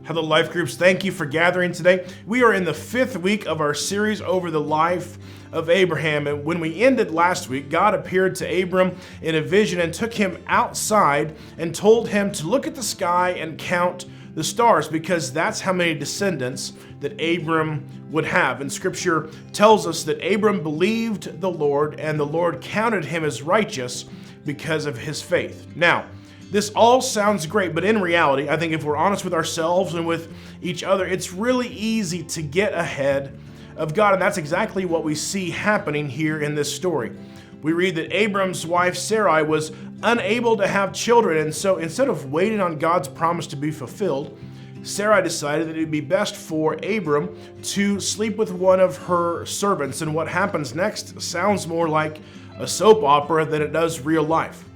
Hello, LifeGroups. Thank you for gathering today. We are in the 5th week of our series over the life of Abraham. And when we ended last week, God appeared to Abram in a vision and took him outside and told him to look at the sky and count the stars, because that's how many descendants that Abram would have. And Scripture tells us that Abram believed the Lord, and the Lord counted him as righteous because of his faith. Now, this all sounds great, but in reality, I think if we're honest with ourselves and with each other, it's really easy to get ahead of God, and that's exactly what we see happening here in this story. We read that Abram's wife Sarai was unable to have children, and so instead of waiting on God's promise to be fulfilled, Sarai decided that it would be best for Abram to sleep with one of her servants, and what happens next sounds more like a soap opera than it does real life.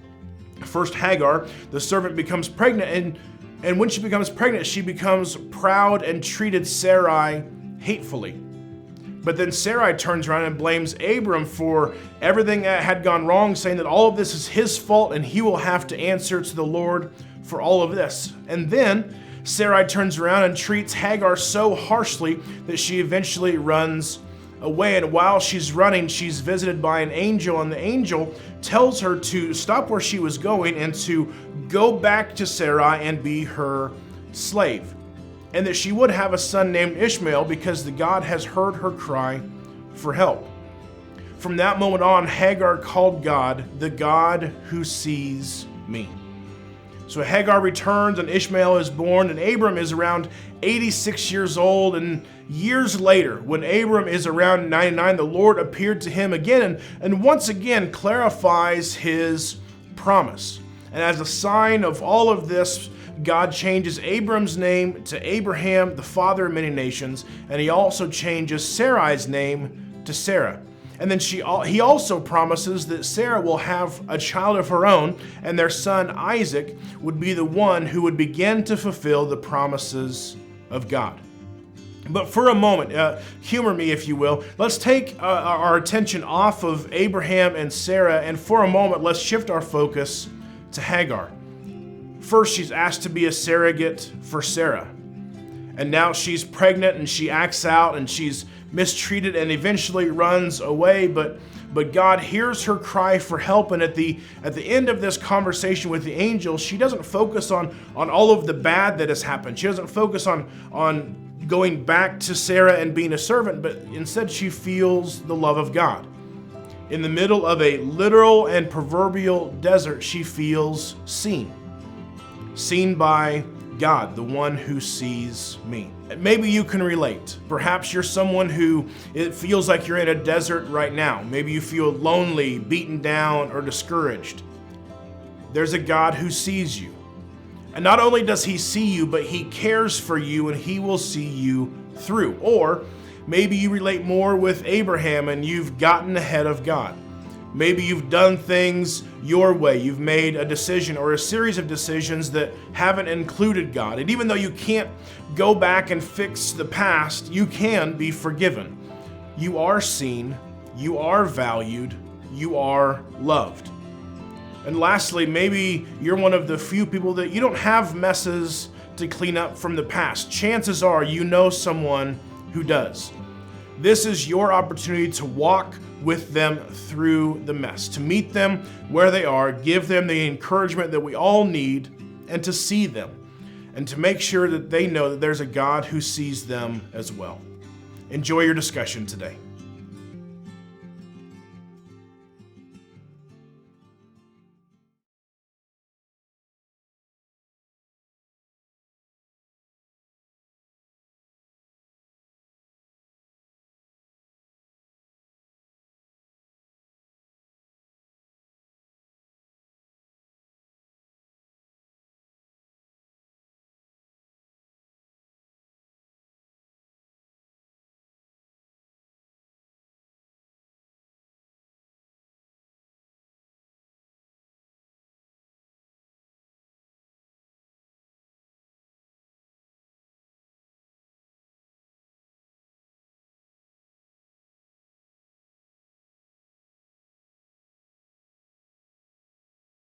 First, Hagar, the servant, becomes pregnant, and when she becomes pregnant, she becomes proud and treated Sarai hatefully. But then Sarai turns around and blames Abram for everything that had gone wrong, saying that all of this is his fault and he will have to answer to the Lord for all of this. And then Sarai turns around and treats Hagar so harshly that she eventually runs away. And while she's running, she's visited by an angel, and the angel tells her to stop where she was going and to go back to Sarai and be her slave, and that she would have a son named Ishmael because the God has heard her cry for help. From that moment on, Hagar called God the God who sees me. So Hagar returns and Ishmael is born, and Abram is around 86 years old. And years later, when Abram is around 99, the Lord appeared to him again and once again clarifies his promise. And as a sign of all of this, God changes Abram's name to Abraham, the father of many nations, and he also changes Sarai's name to Sarah. And then he also promises that Sarah will have a child of her own, and their son Isaac would be the one who would begin to fulfill the promises of God. But for a moment, humor me if you will, let's take our attention off of Abraham and Sarah, and for a moment, let's shift our focus to Hagar. First, she's asked to be a surrogate for Sarah. And now she's pregnant and she acts out and she's mistreated and eventually runs away. But God hears her cry for help. And at the end of this conversation with the angel, she doesn't focus on all of the bad that has happened. She doesn't focus on going back to Sarah and being a servant, but instead she feels the love of God. In the middle of a literal and proverbial desert, she feels seen. Seen by God, the one who sees me. Maybe you can relate. Perhaps you're someone who it feels like you're in a desert right now. Maybe you feel lonely, beaten down, or discouraged. There's a God who sees you. And not only does he see you, but he cares for you and he will see you through. Or maybe you relate more with Abraham and you've gotten ahead of God. Maybe you've done things your way. You've made a decision or a series of decisions that haven't included God. And even though you can't go back and fix the past, you can be forgiven. You are seen, you are valued, you are loved. And lastly, maybe you're one of the few people that you don't have messes to clean up from the past. Chances are you know someone who does. This is your opportunity to walk with them through the mess, to meet them where they are, give them the encouragement that we all need, and to see them, and to make sure that they know that there's a God who sees them as well. Enjoy your discussion today.